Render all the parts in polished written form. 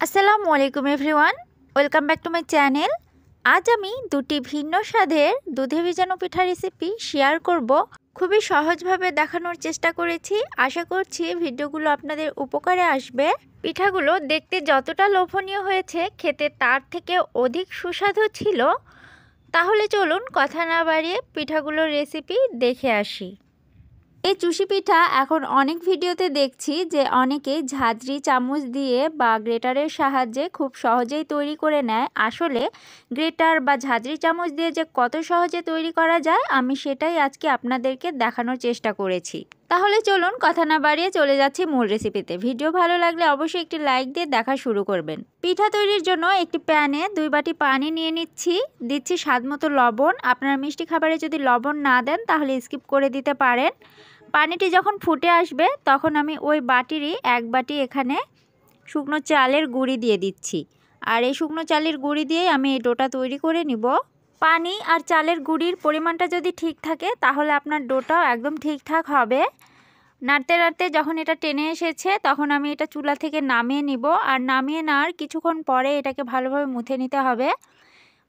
আসসালামু আলাইকুম everyone, welcome back to my channel. আজ আমি দুটি ভিন্ন স্বাদের দুধে ভিজানো পিঠা রেসিপি শেয়ার করব। খুবই সহজভাবে দেখানোর চেষ্টা করেছি। আশা করছি ভিডিওগুলো আপনাদের উপকারে আসবে। পিঠাগুলো দেখতে যতটা লোভনীয় হয়েছে, খেতে তার থেকে অধিক সুস্বাদু ছিল। তাহলে চলুন কথা না বাড়িয়ে পিঠাগুলোর রেসিপি দেখে আসি। এই চুষি পিঠা এখন অনেক ভিডিওতে দেখছি যে অনেকে ঝাঁঝরি চামচ দিয়ে বা গ্রেটারের সাহায্যে খুব সহজেই তৈরি করে নেয়। আসলে গ্রেটার বা ঝাঁঝরি চামচ দিয়ে যে কত সহজে তৈরি করা যায়, আমি সেটাই আজকে আপনাদেরকে দেখানোর চেষ্টা করেছি। তাহলে চলুন কথা না বাড়িয়ে চলে যাচ্ছি মূল রেসিপিতে। ভিডিও ভালো লাগলে অবশ্যই একটি লাইক দিয়ে দেখা শুরু করবেন। পিঠা তৈরির জন্য একটি প্যানে 2 বাটি পানি নিয়ে নিচ্ছি। দিচ্ছি স্বাদমতো লবণ। আপনারা মিষ্টি খাবারে যদি লবণ না দেন তাহলে স্কিপ করে দিতে পারেন। পানিটি যখন ফুটে আসবে তখন আমি ওই বাটিরই 1 বাটি এখানে শুকনো চালের গুঁড়ি দিয়ে দিচ্ছি। আর এই শুকনো চালের গুঁড়ি দিয়েই আমি এই ডোটা তৈরি করে নিব। পানি আর চালের গুঁড়ির পরিমাণটা যদি ঠিক থাকে তাহলে আপনার ডোটাও একদম ঠিকঠাক হবে। নাড়তে নাড়তে যখন এটা টেনে এসেছে তখন আমি এটা চুলা থেকে নামিয়ে নিব। আর নামিয়ে নেওয়ার কিছুক্ষণ পরে এটাকে ভালোভাবে মুথে নিতে হবে।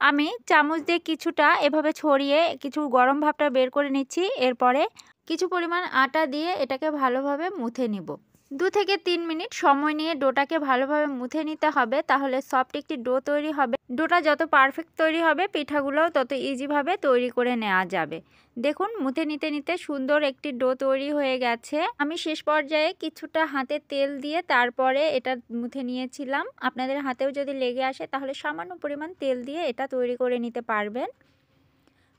আমি চামচ দিয়ে কিছুটা এভাবে ছড়িয়ে কিছু গরম ভাবটা বের করে নিচ্ছি। এরপরে কিছু পরিমাণ আটা দিয়ে এটাকে ভালোভাবে মুথে নিব। 2 থেকে 3 মিনিট সময় নিয়ে ডোটাকে ভালোভাবে মুথে নিতে হবে, তাহলে সফট একটি ডো তৈরি হবে। ডোটা যত পারফেক্ট তৈরি হবে পিঠাগুলোও তত ইজিভাবে তৈরি করে নেওয়া যাবে। দেখুন মুথে নিতে নিতে সুন্দর একটি ডো তৈরি হয়ে গেছে। আমি শেষ পর্যায়ে কিছুটা হাতে তেল দিয়ে তারপরে এটা মুথে নিয়েছিলাম। আপনাদের হাতেও যদি লেগে আসে তাহলে সামান্য পরিমাণ তেল দিয়ে এটা তৈরি করে নিতে পারবেন।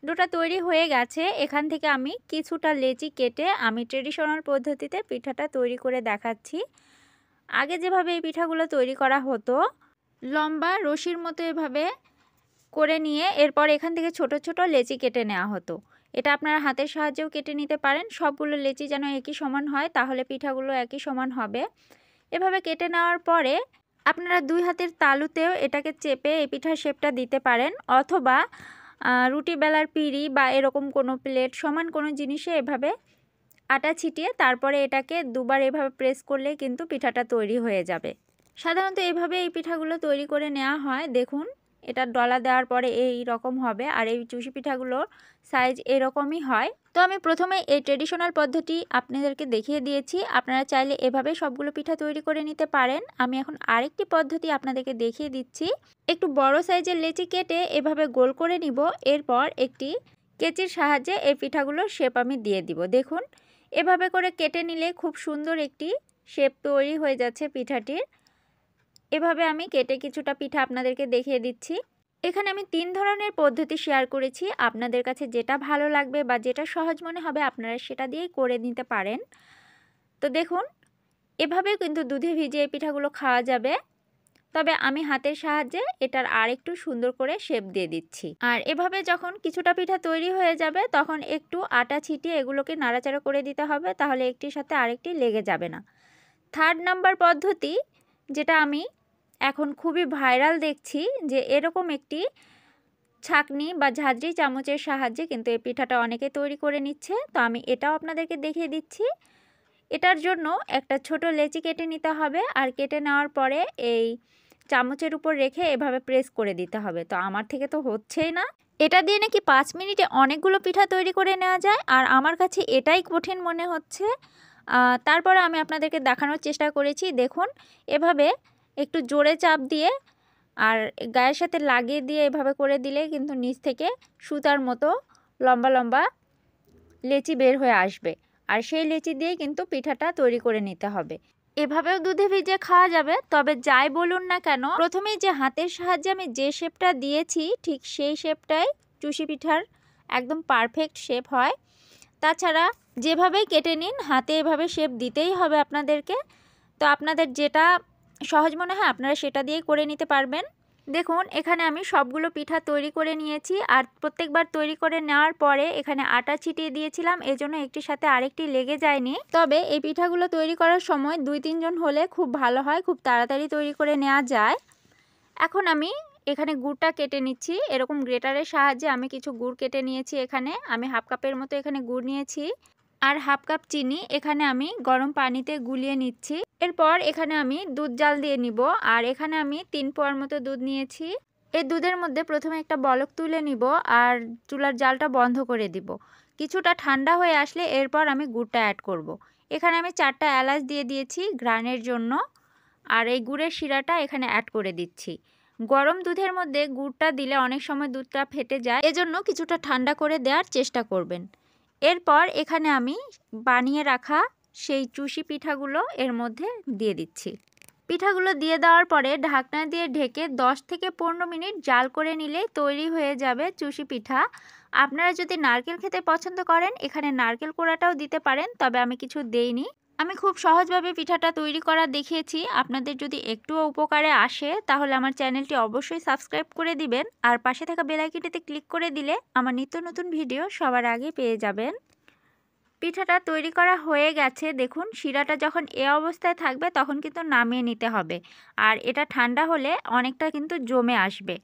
ডোটা তৈরি হয়ে গেছে। এখান থেকে আমি কিছুটা লেচি কেটে আমি ট্রেডিশনাল পদ্ধতিতে পিঠাটা তৈরি করে দেখাচ্ছি। আগে যেভাবে এই পিঠাগুলো তৈরি করা হতো, লম্বা রশির মতো এভাবে করে নিয়ে এরপর এখান থেকে ছোট ছোট লেচি কেটে নেওয়া হতো। এটা আপনারা হাতের সাহায্যেও কেটে নিতে পারেন। সবগুলো লেচি যেন একই সমান হয়, তাহলে পিঠাগুলো একই সমান হবে। এভাবে কেটে নেওয়ার পরে আপনারা 2 হাতের তালুতেও এটাকে চেপে এই পিঠার শেপটা দিতে পারেন, অথবা রুটি বেলার পিঁড়ি বা এরকম কোনো প্লেট সমান কোনো জিনিসে এভাবে আটা ছিটিয়ে তারপরে এটাকে 2 বার এভাবে প্রেস করলে কিন্তু পিঠাটা তৈরি হয়ে যাবে। সাধারণত এভাবে এই পিঠাগুলো তৈরি করে নেওয়া হয়। দেখুন এটা ডলা দেওয়ার পরে এই রকম হবে, আর এই চুষি পিঠাগুলোর সাইজ এরকমই হয়। তো আমি প্রথমে এই ট্রেডিশনাল পদ্ধতি আপনাদেরকে দেখিয়ে দিয়েছি। আপনারা চাইলে এভাবে সবগুলো পিঠা তৈরি করে নিতে পারেন। আমি এখন আরেকটি পদ্ধতি আপনাদেরকে দেখিয়ে দিচ্ছি। একটু বড় সাইজের লেচি কেটে এভাবে গোল করে নিব। এরপর একটি কেচির সাহায্যে এই পিঠাগুলোর শেপ আমি দিয়ে দিব। দেখুন এভাবে করে কেটে নিলে খুব সুন্দর একটি শেপ তৈরি হয়ে যাচ্ছে পিঠাটির। এভাবে আমি কেটে কিছুটা পিঠা আপনাদেরকে দেখিয়ে দিচ্ছি। এখানে আমি 3 ধরনের পদ্ধতি শেয়ার করেছি। আপনাদের কাছে যেটা ভালো লাগবে বা যেটা সহজ মনে হবে আপনারা সেটা দিয়েই করে নিতে পারেন। তো দেখুন এভাবে কিন্তু দুধে ভিজিয়ে পিঠাগুলো খাওয়া যাবে। তবে আমি হাতের সাহায্যে এটার আরেকটু সুন্দর করে শেপ দিয়ে দিচ্ছি। আর এভাবে যখন কিছুটা পিঠা তৈরি হয়ে যাবে তখন একটু আটা ছিটিয়ে এগুলোকে নাড়াচাড়া করে দিতে হবে, তাহলে একটির সাথে আরেকটি লেগে যাবে না। 3 নাম্বার পদ্ধতি, যেটা আমি এখন খুবই ভাইরাল দেখছি, যে এরকম একটি ছাঁকনি বা ঝাঁঝরি চামচের সাহায্যে কিন্তু এই পিঠাটা অনেকে তৈরি করে নিচ্ছে। তো আমি এটাও আপনাদেরকে দেখিয়ে দিচ্ছি। এটার জন্য একটা ছোট লেচি কেটে নিতে হবে, আর কেটে নেওয়ার পরে এই চামচের উপর রেখে এভাবে প্রেস করে দিতে হবে। তো আমার থেকে তো হচ্ছেই না। এটা দিয়ে নাকি 5 মিনিটে অনেকগুলো পিঠা তৈরি করে নেওয়া যায়, আর আমার কাছে এটাই কঠিন মনে হচ্ছে। তারপরে আমি আপনাদেরকে দেখানোর চেষ্টা করেছি। দেখুন এভাবে একটু জোরে চাপ দিয়ে আর গায়ের সাথে লাগিয়ে দিয়ে এভাবে করে দিলে কিন্তু নিচ থেকে সুতার মতো লম্বা লম্বা লেচি বের হয়ে আসবে, আর সেই লেচি দিয়েই কিন্তু পিঠাটা তৈরি করে নিতে হবে। এভাবেও দুধে ভিজিয়ে খাওয়া যাবে। তবে যাই বলুন না কেন, প্রথমেই যে হাতের সাহায্যে আমি যে শেপটা দিয়েছি ঠিক সেই শেপটাই চুষি পিঠার একদম পারফেক্ট শেপ হয়। তাছাড়া যেভাবেই কেটে নিন হাতে এভাবে শেপ দিতেই হবে আপনাদেরকে। তো আপনাদের যেটা সহজ মনে হয় আপনারা সেটা দিয়েই করে নিতে পারবেন। দেখুন এখানে আমি সবগুলো পিঠা তৈরি করে নিয়েছি, আর প্রত্যেকবার তৈরি করে নেওয়ার পরে এখানে আটা ছিটিয়ে দিয়েছিলাম, এজন্য একটির সাথে আরেকটি লেগে যায়নি। তবে এই পিঠাগুলো তৈরি করার সময় 2-3 জন হলে খুব ভালো হয়, খুব তাড়াতাড়ি তৈরি করে নেওয়া যায়। এখন আমি এখানে গুড়টা কেটে নিচ্ছি। এরকম গ্রেটারের সাহায্যে আমি কিছু গুড় কেটে নিয়েছি। এখানে আমি 1/2 কাপের মতো এখানে গুড় নিয়েছি। আর হাফ কাপ চিনি এখানে আমি গরম পানিতে গুলিয়ে নিচ্ছি। এরপর এখানে আমি দুধ জাল দিয়ে নিব। আর এখানে আমি 3 পোয়ার মতো দুধ নিয়েছি। এই দুধের মধ্যে প্রথমে একটা বলক তুলে নিব আর চুলার জালটা বন্ধ করে দিব। কিছুটা ঠান্ডা হয়ে আসলে এরপর আমি গুড়টা অ্যাড করব। এখানে আমি 4টা এলাচ দিয়ে দিয়েছি ঘ্রাণের জন্য। আর এই গুড়ের শিরাটা এখানে অ্যাড করে দিচ্ছি। গরম দুধের মধ্যে গুড়টা দিলে অনেক সময় দুধটা ফেটে যায়, এজন্য কিছুটা ঠান্ডা করে দেওয়ার চেষ্টা করবেন। এরপর এখানে আমি বানিয়ে রাখা সেই চুষি পিঠাগুলো এর মধ্যে দিয়ে দিচ্ছি। পিঠাগুলো দিয়ে দেওয়ার পরে ঢাকনা দিয়ে ঢেকে 10 থেকে 15 মিনিট জাল করে নিলেই তৈরি হয়ে যাবে চুষি পিঠা। আপনারা যদি নারকেল খেতে পছন্দ করেন এখানে নারকেল কোড়াটাও দিতে পারেন, তবে আমি কিছু দেইনি। আমি খুব সহজভাবে পিঠাটা তৈরি করা দেখিয়েছি। আপনাদের যদি একটুও উপকারে আসে তাহলে আমার চ্যানেলটি অবশ্যই সাবস্ক্রাইব করে দিবেন আর পাশে থাকা বেল আইকনটিতে ক্লিক করে দিলে আমার নিত্য নতুন ভিডিও সবার আগে পেয়ে যাবেন। পিঠাটা তৈরি করা হয়ে গেছে। দেখুন শিরাটা যখন এ অবস্থায় থাকবে তখন কিন্তু নামিয়ে নিতে হবে, আর এটা ঠান্ডা হলে অনেকটা কিন্তু জমে আসবে।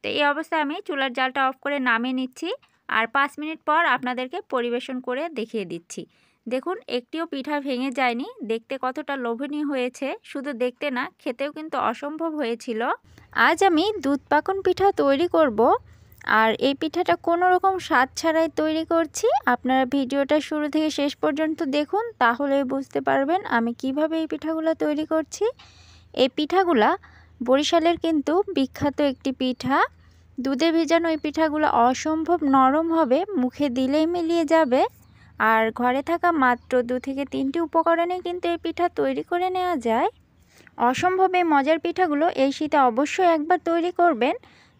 তো এই অবস্থায় আমি চুলার জালটা অফ করে নামিয়ে নিচ্ছি আর 5 মিনিট পর আপনাদেরকে পরিবেশন করে দেখিয়ে দিচ্ছি। দেখুন একটিও পিঠা ভেঙে যায়নি, দেখতে কতটা লোভনীয় হয়েছে। শুধু দেখতে না, খেতেও কিন্তু অসম্ভব হয়েছিল। আজ আমি দুধ পাকন পিঠা তৈরি করব আর এই পিঠাটা কোনো রকম স্বাদ ছাড়াই তৈরি করছি। আপনারা ভিডিওটা শুরু থেকে শেষ পর্যন্ত দেখুন, তাহলেই বুঝতে পারবেন আমি কিভাবে এই পিঠাগুলো তৈরি করছি। এই পিঠাগুলা বরিশালের কিন্তু বিখ্যাত একটি পিঠা। দুধে ভেজানো এই পিঠাগুলো অসম্ভব নরম হবে, মুখে দিলেই মিলিয়ে যাবে। আর ঘরে থাকা মাত্র 2 থেকে 3টি উপকরণে কিন্তু এই পিঠা তৈরি করে নেওয়া যায়। অসম্ভব এই মজার পিঠাগুলো এই শীতে অবশ্যই একবার তৈরি করবেন।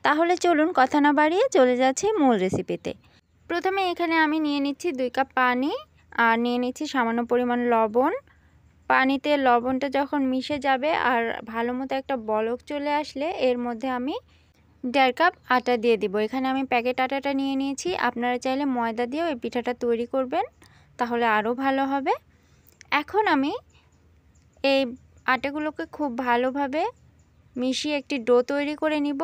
তাহলে চলুন কথা না বাড়িয়ে চলে যাচ্ছি মূল রেসিপিতে। প্রথমে এখানে আমি নিয়ে নিচ্ছি 2 কাপ পানি আর নিয়ে নিচ্ছি সামান্য পরিমাণ লবণ। পানিতে লবণটা যখন মিশে যাবে আর ভালো মতো একটা বলক চলে আসলে এর মধ্যে আমি 1.5 কাপ আটা দিয়ে দিব। এখানে আমি প্যাকেট আটাটা নিয়ে নিয়েছি। আপনারা চাইলে ময়দা দিয়েও এই পিঠাটা তৈরি করবেন, তাহলে আরও ভালো হবে। এখন আমি এই আটাগুলোকে খুব ভালোভাবে মিশিয়ে একটি ডো তৈরি করে নিব।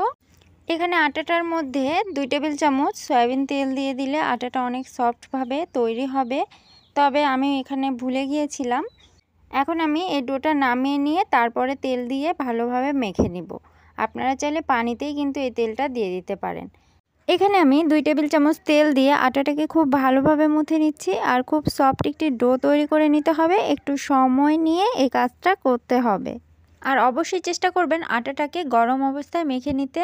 এখানে আটাটার মধ্যে 2 টেবিল চামচ সয়াবিন তেল দিয়ে দিলে আটাটা অনেক সফটভাবে তৈরি হবে, তবে আমি এখানে ভুলে গিয়েছিলাম। এখন আমি এই ডোটা নামিয়ে নিয়ে তারপরে তেল দিয়ে ভালোভাবে মেখে নিব। আপনারা চাইলে পানিতেই কিন্তু এই তেলটা দিয়ে দিতে পারেন। এখানে আমি 2 টেবিল চামচ তেল দিয়ে আটাটাকে খুব ভালোভাবে মুথে নিচ্ছি আর খুব সফট একটি ডো তৈরি করে নিতে হবে। একটু সময় নিয়ে এই কাজটা করতে হবে আর অবশ্যই চেষ্টা করবেন আটাটাকে গরম অবস্থায় মেখে নিতে।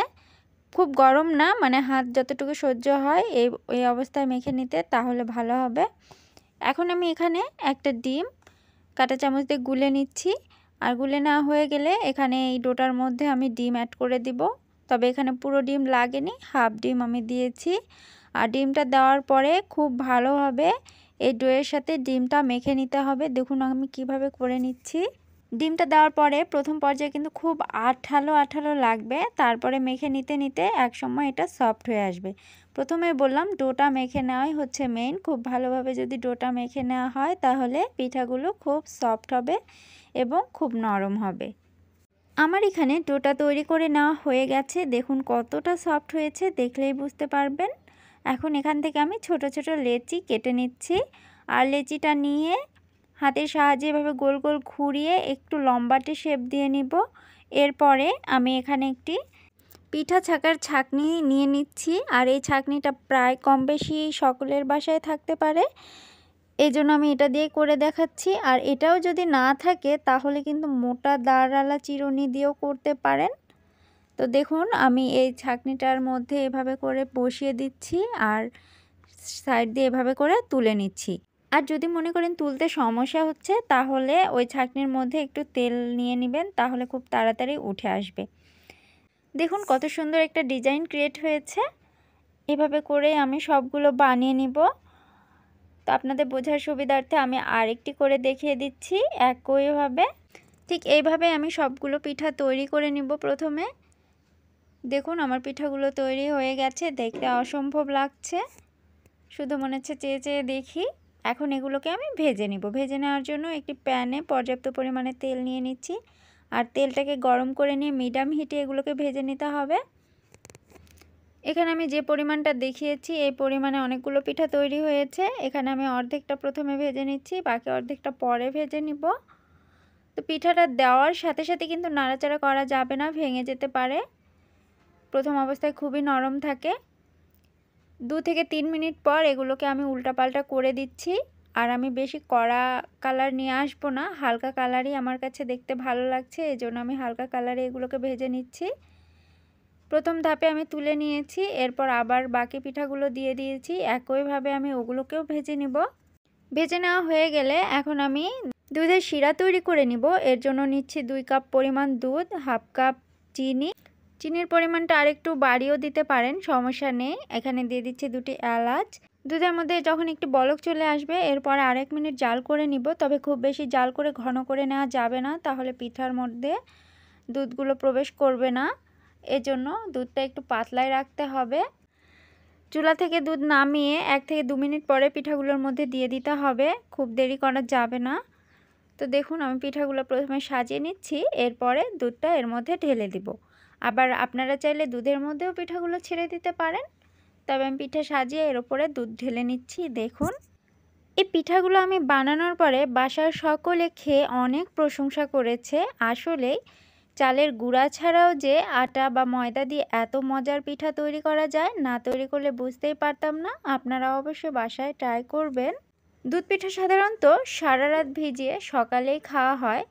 খুব গরম না, মানে হাত যতটুকু সহ্য হয় এই অবস্থায় মেখে নিতে, তাহলে ভালো হবে। এখন আমি এখানে একটা ডিম কাঁটা চামচ দিয়ে গুলে নিচ্ছি আর গুলে নেওয়া হয়ে গেলে এখানে এই ডোটার মধ্যে আমি ডিম অ্যাড করে দিব। তবে এখানে পুরো ডিম লাগেনি, হাফ ডিম আমি দিয়েছি। আর ডিমটা দেওয়ার পরে খুব ভালোভাবে এই ডোয়ের সাথে ডিমটা মেখে নিতে হবে। দেখুন আমি কিভাবে করে নিচ্ছি। ডিমটা দেওয়ার পরে প্রথম পর্যায়ে কিন্তু খুব আঠালো আঠালো লাগবে, তারপরে মেখে নিতে নিতে একসময় এটা সফট হয়ে আসবে। প্রথমে বললাম ডোটা মেখে নেওয়াই হচ্ছে মেইন। খুব ভালোভাবে যদি ডোটা মেখে নেওয়া হয় তাহলে পিঠাগুলো খুব সফট হবে এবং খুব নরম হবে। আমার এখানে ডোটা তৈরি করে নেওয়া হয়ে গেছে। দেখুন কতটা সফট হয়েছে, দেখলেই বুঝতে পারবেন। এখন এখান থেকে আমি ছোট ছোট লেচি কেটে নিচ্ছি আর লেচিটা নিয়ে হাতের সাহায্যে এভাবে গোল গোল ঘুরিয়ে একটু লম্বাটে শেপ দিয়ে নিব। এরপরে আমি এখানে একটি পিঠা ছাকার ছাঁকনি নিয়ে নিচ্ছি আর এই ছাঁকনিটা প্রায় কম বেশি সকলের বাসায় থাকতে পারে, এই জন্য আমি এটা দিয়ে করে দেখাচ্ছি। আর এটাও যদি না থাকে তাহলে কিন্তু মোটা দাঁড়ালা চিরুনি দিয়েও করতে পারেন। তো দেখুন আমি এই ছাঁকনিটার মধ্যে এভাবে করে বসিয়ে দিচ্ছি আর সাইড দিয়ে এভাবে করে তুলে নিচ্ছি। আর যদি মনে করেন তুলতে সমস্যা হচ্ছে তাহলে ওই ছাঁকনির মধ্যে একটু তেল নিয়ে নেবেন, তাহলে খুব তাড়াতাড়ি উঠে আসবে। দেখুন কত সুন্দর একটা ডিজাইন ক্রিয়েট হয়েছে। এভাবে করে আমি সবগুলো বানিয়ে নিব। তো আপনাদের বোঝার সুবিধার্থে আমি আরেকটি করে দেখিয়ে দিচ্ছি একইভাবে। ঠিক এইভাবে আমি সবগুলো পিঠা তৈরি করে নিব। প্রথমে দেখুন আমার পিঠাগুলো তৈরি হয়ে গেছে, দেখতে অসম্ভব লাগছে, শুধু মনে হচ্ছে চেয়ে চেয়ে দেখি। এখন এগুলোকে আমি ভেজে নিব। ভেজে নেওয়ার জন্য একটি প্যানে পর্যাপ্ত পরিমাণে তেল নিয়ে নিচ্ছি আর তেলটাকে গরম করে নিয়ে মিডিয়াম হিটে এগুলোকে ভেজে নিতে হবে। এখানে আমি যে পরিমাণটা দেখিয়েছি এই পরিমাণে অনেকগুলো পিঠা তৈরি হয়েছে। এখানে আমি অর্ধেকটা প্রথমে ভেজে নিচ্ছি, বাকি অর্ধেকটা পরে ভেজে নিব। তো পিঠাটা দেওয়ার সাথে সাথে কিন্তু নাড়াচাড়া করা যাবে না, ভেঙে যেতে পারে। প্রথম অবস্থায় খুবই নরম থাকে। 2 থেকে 3 মিনিট পর এগুলোকে আমি উল্টাপাল্টা করে দিচ্ছি। আর আমি বেশি কড়া কালার নিয়ে আসবো না, হালকা কালারই আমার কাছে দেখতে ভালো লাগছে, এজন্য আমি হালকা কালারে এগুলোকে ভেজে নিচ্ছি। প্রথম ধাপে আমি তুলে নিয়েছি, এরপর আবার বাকি পিঠাগুলো দিয়ে দিয়েছি। একইভাবে আমি ওগুলোকেও ভেজে নিব। ভেজে নেওয়া হয়ে গেলে এখন আমি দুধের শিরা তৈরি করে নিব। এর জন্য নিচ্ছি 2 কাপ পরিমাণ দুধ, হাফ কাপ চিনি। চিনির পরিমাণটা আরেকটু বাড়িয়েও দিতে পারেন, সমস্যা নেই। এখানে দিয়ে দিচ্ছি 2টি এলাচ। দুধের মধ্যে যখন একটি বলক চলে আসবে এরপর আর 1 মিনিট জাল করে নিব। তবে খুব বেশি জাল করে ঘন করে নেওয়া যাবে না, তাহলে পিঠার মধ্যে দুধগুলো প্রবেশ করবে না। এজন্য দুধটা একটু পাতলাই রাখতে হবে। চুলা থেকে দুধ নামিয়ে 1 থেকে 2 মিনিট পরে পিঠাগুলোর মধ্যে দিয়ে দিতে হবে, খুব দেরি করা যাবে না। তো দেখুন আমি পিঠাগুলো প্রথমে সাজিয়ে নিচ্ছি, এরপরে দুধটা এর মধ্যে ঢেলে দিব। আবার আপনারা চাইলে দুধের মধ্যেও পিঠাগুলো ছেড়ে দিতে পারেন, তবে আমি পিঠা সাজিয়ে এর উপরে দুধ ঢেলে নিচ্ছি। দেখুন এই পিঠাগুলো আমি বানানোর পরে বাসার সকলে খেয়ে অনেক প্রশংসা করেছে। আসলেই চালের গুঁড়া ছাড়াও যে আটা বা ময়দা দিয়ে এত মজার পিঠা তৈরি করা যায়, না তৈরি করলে বুঝতেই পারতাম না। আপনারা অবশ্যই বাসায় ট্রাই করবেন। দুধ পিঠা সাধারণত সারা রাত ভিজিয়ে সকালেই খাওয়া হয়,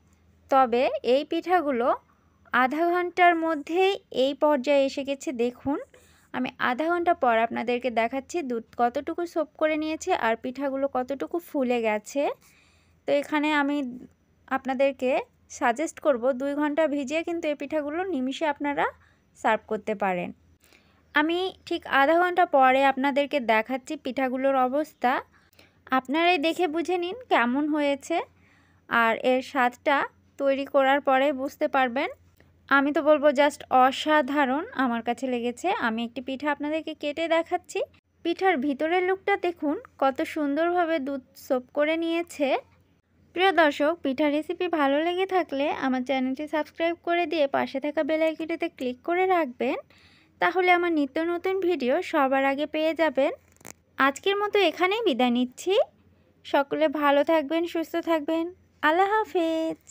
তবে এই পিঠাগুলো আধা ঘন্টার মধ্যেই এই পর্যায়ে এসে গেছে। দেখুন আমি আধা ঘন্টা পর আপনাদেরকে দেখাচ্ছি দুধ কতটুকু সোপ করে নিয়েছে আর পিঠাগুলো কতটুকু ফুলে গেছে। তো এখানে আমি আপনাদেরকে সাজেস্ট করব 2 ঘন্টা ভিজিয়ে কিন্তু এই পিঠাগুলো নিমিষে আপনারা সার্ভ করতে পারেন। আমি ঠিক আধা ঘন্টা পরে আপনাদেরকে দেখাচ্ছি পিঠাগুলোর অবস্থা। আপনারাই দেখে বুঝে নিন কেমন হয়েছে, আর এর স্বাদটা তৈরি করার পরে বুঝতে পারবেন। আমি তো বলবো জাস্ট অসাধারণ আমার কাছে লেগেছে। আমি একটি পিঠা আপনাদেরকে কেটে দেখাচ্ছি। পিঠার ভিতরের লুকটা দেখুন কত সুন্দরভাবে দুধ সোপ করে নিয়েছে। প্রিয় দর্শক, পিঠার রেসিপি ভালো লেগে থাকলে আমার চ্যানেলটি সাবস্ক্রাইব করে দিয়ে পাশে থাকা বেল আইকনটিতে ক্লিক করে রাখবেন, তাহলে আমার নিত্য নতুন ভিডিও সবার আগে পেয়ে যাবেন। আজকের মতো এখানেই বিদায় নিচ্ছি। সকলে ভালো থাকবেন, সুস্থ থাকবেন। আল্লাহ হাফেজ।